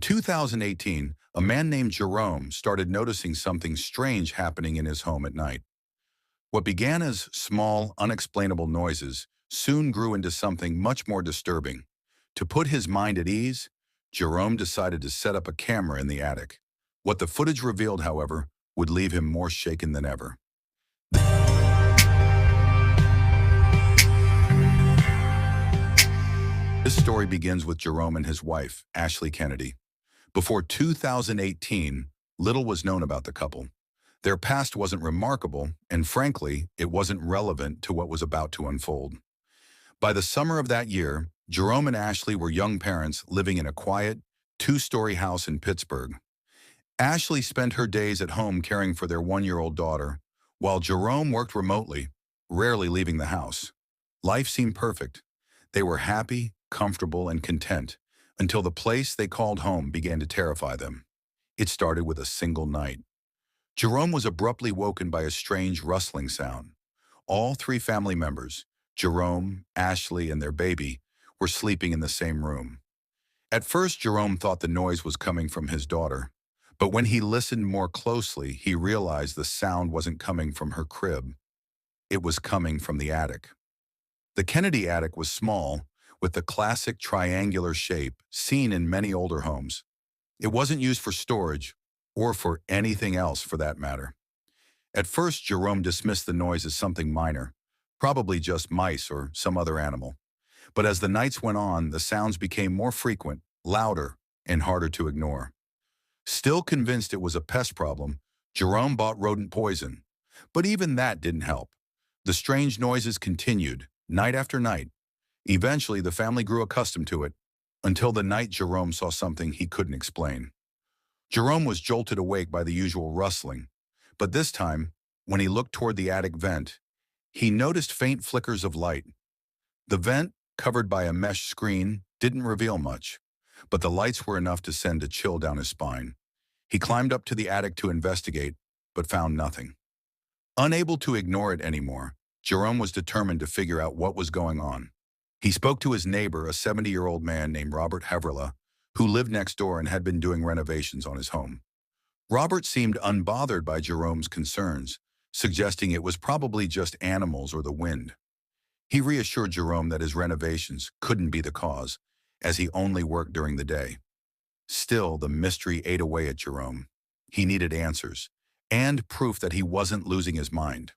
In 2018, a man named Jerome started noticing something strange happening in his home at night. What began as small, unexplainable noises soon grew into something much more disturbing. To put his mind at ease, Jerome decided to set up a camera in the attic. What the footage revealed, however, would leave him more shaken than ever. This story begins with Jerome and his wife, Ashley Kennedy. Before 2018, little was known about the couple. Their past wasn't remarkable, and frankly, it wasn't relevant to what was about to unfold. By the summer of that year, Jerome and Ashley were young parents living in a quiet, two-story house in Pittsburgh. Ashley spent her days at home caring for their one-year-old daughter, while Jerome worked remotely, rarely leaving the house. Life seemed perfect. They were happy, comfortable, and content, until the place they called home began to terrify them. It started with a single night. Jerome was abruptly woken by a strange rustling sound. All three family members, Jerome, Ashley, and their baby, were sleeping in the same room. At first, Jerome thought the noise was coming from his daughter, but when he listened more closely, he realized the sound wasn't coming from her crib. It was coming from the attic. The Kennedy attic was small, with the classic triangular shape seen in many older homes. It wasn't used for storage, or for anything else for that matter. At first, Jerome dismissed the noise as something minor, probably just mice or some other animal. But as the nights went on, the sounds became more frequent, louder, and harder to ignore. Still convinced it was a pest problem, Jerome bought rodent poison. But even that didn't help. The strange noises continued, night after night. Eventually, the family grew accustomed to it, until the night Jerome saw something he couldn't explain. Jerome was jolted awake by the usual rustling, but this time, when he looked toward the attic vent, he noticed faint flickers of light. The vent, covered by a mesh screen, didn't reveal much, but the lights were enough to send a chill down his spine. He climbed up to the attic to investigate, but found nothing. Unable to ignore it anymore, Jerome was determined to figure out what was going on. He spoke to his neighbor, a 70-year-old man named Robert Havrilla, who lived next door and had been doing renovations on his home. Robert seemed unbothered by Jerome's concerns, suggesting it was probably just animals or the wind. He reassured Jerome that his renovations couldn't be the cause, as he only worked during the day. Still, the mystery ate away at Jerome. He needed answers, and proof that he wasn't losing his mind.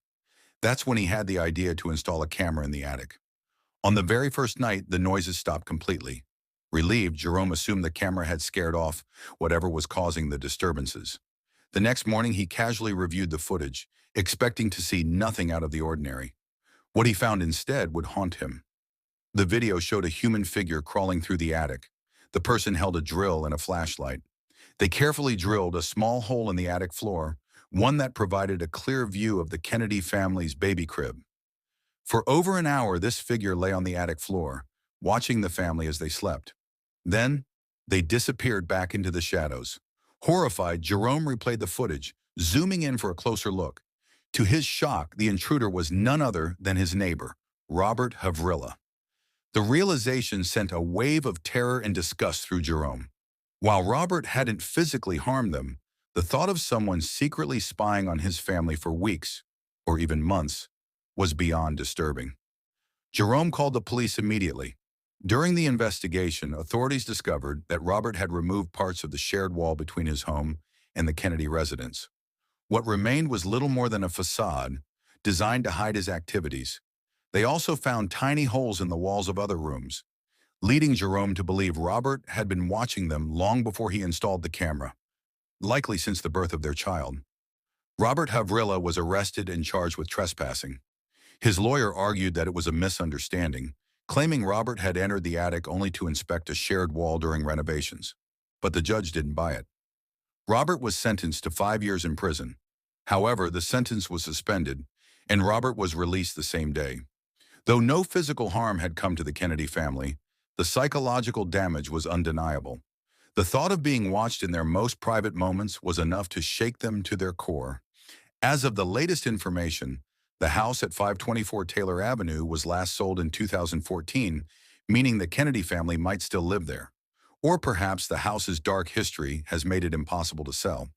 That's when he had the idea to install a camera in the attic. On the very first night, the noises stopped completely. Relieved, Jerome assumed the camera had scared off whatever was causing the disturbances. The next morning, he casually reviewed the footage, expecting to see nothing out of the ordinary. What he found instead would haunt him. The video showed a human figure crawling through the attic. The person held a drill and a flashlight. They carefully drilled a small hole in the attic floor, one that provided a clear view of the Kennedy family's baby crib. For over an hour, this figure lay on the attic floor, watching the family as they slept. Then, they disappeared back into the shadows. Horrified, Jerome replayed the footage, zooming in for a closer look. To his shock, the intruder was none other than his neighbor, Robert Havrilla. The realization sent a wave of terror and disgust through Jerome. While Robert hadn't physically harmed them, the thought of someone secretly spying on his family for weeks, or even months, was beyond disturbing. Jerome called the police immediately. During the investigation, authorities discovered that Robert had removed parts of the shared wall between his home and the Kennedy residence. What remained was little more than a facade, designed to hide his activities. They also found tiny holes in the walls of other rooms, leading Jerome to believe Robert had been watching them long before he installed the camera, likely since the birth of their child. Robert Havrilla was arrested and charged with trespassing. His lawyer argued that it was a misunderstanding, claiming Robert had entered the attic only to inspect a shared wall during renovations. But the judge didn't buy it. Robert was sentenced to 5 years in prison. However, the sentence was suspended, and Robert was released the same day. Though no physical harm had come to the Kennedy family, the psychological damage was undeniable. The thought of being watched in their most private moments was enough to shake them to their core. As of the latest information, the house at 524 Taylor Avenue was last sold in 2014, meaning the Kennedy family might still live there. Or perhaps the house's dark history has made it impossible to sell.